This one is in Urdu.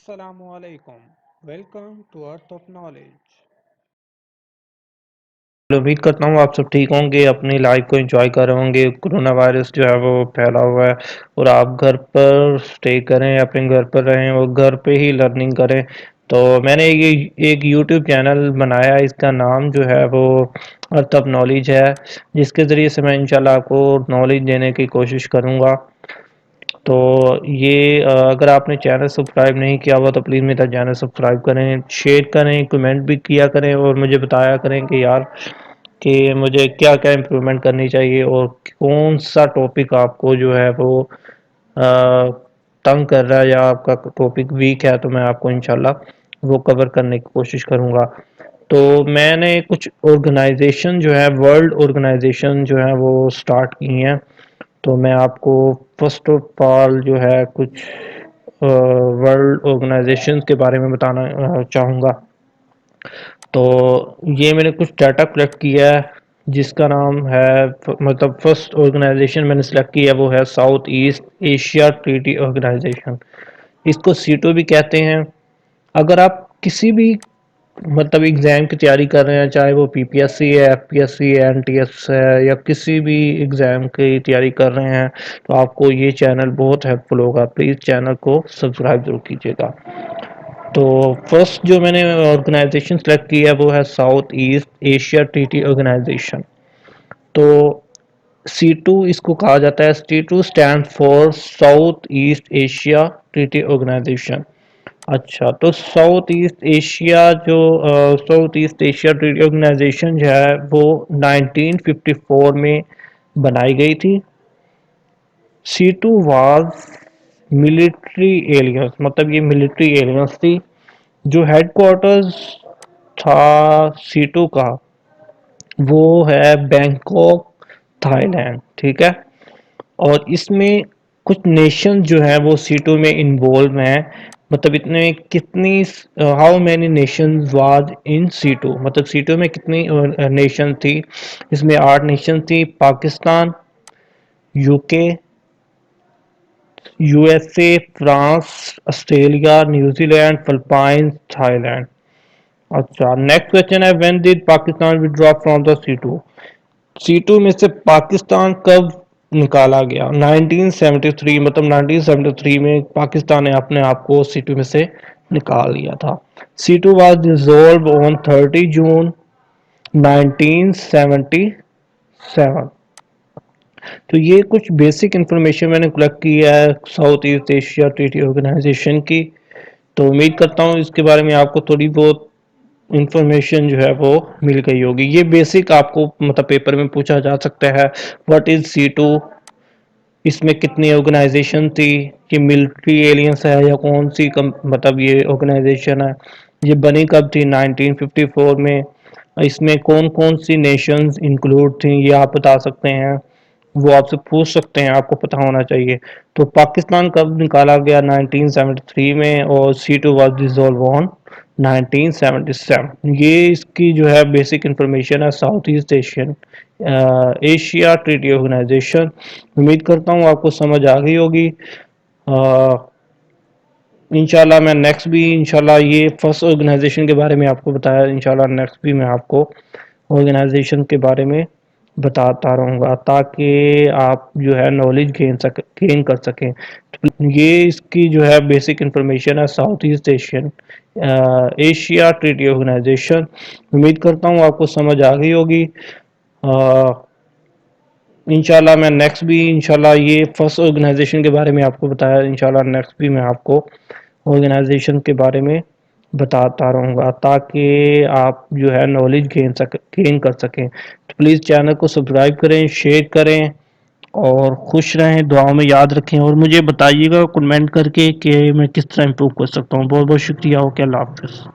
Assalamu alaikum. Welcome to Earth of Knowledge. امید کرتا ہوں آپ سب ٹھیک ہوں گے، اپنی لائف کو انجوائے کر رہے ہوں گے۔ کرونا وائرس جو ہے وہ پھیلا ہوا ہے اور آپ گھر پر سٹے کریں، اپنے گھر پر رہیں اور گھر پہ ہی لرننگ کریں۔ تو میں نے یہ ایک یوٹیوب چینل بنایا ہے، اس کا نام جو ہے وہ ارتھ آف نالج ہے، جس کے ذریعے سے میں انشاءاللہ آپ کو نالج دینے کی کوشش کروں گا۔ تو یہ اگر آپ نے چینل سبسکرائب نہیں کیا ہوا تو پلیز میرا چینل سبسکرائب کریں، شیئر کریں، کمنٹ بھی کیا کریں اور مجھے بتایا کریں کہ یار کہ مجھے کیا کیا امپرومنٹ کرنی چاہیے اور کون سا ٹاپک آپ کو جو ہے وہ تنگ کر رہا ہے یا آپ کا ٹاپک ویک ہے، تو میں آپ کو انشاءاللہ وہ کور کرنے کی کوشش کروں گا۔ تو میں نے کچھ آرگنائزیشن جو ہے ورلڈ آرگنائزیشن جو ہے وہ سٹارٹ کی ہیں، تو میں آپ کو فرسٹ آف آل جو ہے کچھ ورلڈ آرگنائزیشن کے بارے میں بتانا چاہوں گا۔ تو یہ میں نے کچھ ڈیٹا کلیکٹ کیا ہے، جس کا نام ہے مطلب فرسٹ آرگنائزیشن میں نے سلیکٹ کیا ہے وہ ہے south asset Asia treaty organisation, اس کو سیٹو بھی کہتے ہیں۔ اگر آپ کسی بھی مطلب ایگزام کی تیاری کر رہے ہیں، چاہے وہ پی پی ایس سی ہے، ایف پی ایس سی ہے، این ٹی ایس ہے، یا کسی بھی ایگزام کی تیاری کر رہے ہیں، تو آپ کو یہ چینل بہت ہیلپ فل ہوگا۔ پلیز چینل کو سبسکرائب ضرور کیجیے گا۔ تو فرسٹ جو میں نے آرگنائزیشن سلیکٹ کی ہے وہ ہے south asset Asia treaty organisation. تو سی ٹو اس کو کہا جاتا ہے، SEATO stand for south asset Asia treaty organisation. اچھا، تو ساؤتھ ایسٹ ایشیا جو south asset Asia trade organisation جو ہے وہ 1954 میں بنائی گئی تھی۔ SEATO was military alliance, مطلب یہ ملٹری ایلینس تھی۔ جو ہیڈ کوارٹرز تھا سی ٹو کا وہ ہے بینکاک، تھائی لینڈ، ٹھیک ہے۔ اور اس میں کچھ نیشن جو ہیں وہ سی ٹو میں انوالو ہیں، مطلب اتنے کتنی how many nation was in SEATO, مطلب سی ٹو میں کتنی نیشن تھی۔ اس میں 8 نیشن تھی: Pakistan, U K, U S A, France, Australia, New Zealand, Philippines, Thailand. اچھا، نیکسٹ کوشچن ہے when did Pakistan withdraw from the SEATO, SEATO میں سے پاکستان کب نکالا گیا؟ 1973، مطلب 1973 میں پاکستان نے اپنے آپ کو سی ٹو میں سے نکال لیا تھا۔ سی ٹو واز ڈیزولوڈ آن 30 جون 1977۔ تو یہ کچھ بیسک انفارمیشن میں نے کلیکٹ کی ہے south asset Asia treaty Organization کی۔ تو امید کرتا ہوں اس کے بارے میں آپ کو تھوڑی بہت انفارمیشن جو ہے وہ مل گئی ہوگی۔ یہ بیسک آپ کو مطلب پیپر میں پوچھا جا سکتا ہے، واٹ از سی ٹو، اس میں کتنی آرگنائزیشن تھی، یہ ملٹری ایلینس ہے یا کون سی مطلب یہ آرگنائزیشن ہے، یہ بنی کب تھی 1954 میں، اس میں کون کون سی نیشنز انکلوڈ تھیں یہ آپ بتا سکتے ہیں، وہ آپ سے پوچھ سکتے ہیں، آپ کو پتہ ہونا چاہیے۔ تو پاکستان کب نکالا گیا؟ 1973 میں، اور سی ٹو واز ڈیزولو آن 1977۔ یہ اس کی جو ہے بیسک انفارمیشن ہے south asset Asia treaty Organization. امید کرتا ہوں آپ کو سمجھ آ گئی ہوگی۔ انشاءاللہ میں نیکسٹ بھی انشاءاللہ یہ فرسٹ آرگنائزیشن کے بارے میں آپ کو بتایا، انشاءاللہ نیکسٹ بھی میں آپ کو آرگنائزیشن کے بارے میں بتاتا رہوں گا تاکہ آپ جو ہے نالج گین کر سکیں۔ یہ اس کی جو ہے بیسک انفارمیشن ہے south asset Asia treaty Organization. امید کرتا ہوں آپ کو سمجھ آ گئی ہوگی۔ انشاءاللہ میں نیکسٹ بھی انشاءاللہ یہ فرسٹ آرگنائزیشن کے بارے میں آپ کو بتایا، انشاءاللہ نیکسٹ بھی میں آپ کو آرگنائزیشن کے بارے میں بتاتا رہوں گا تاکہ آپ جو ہے نالج گین کر سکیں۔ تو پلیز چینل کو سبسکرائب کریں، شیئر کریں اور خوش رہیں، دعاؤں میں یاد رکھیں، اور مجھے بتائیے گا کمنٹ کر کے کہ میں کس طرح امپروو کر سکتا ہوں۔ بہت بہت شکریہ، اوکے، اللہ حافظ۔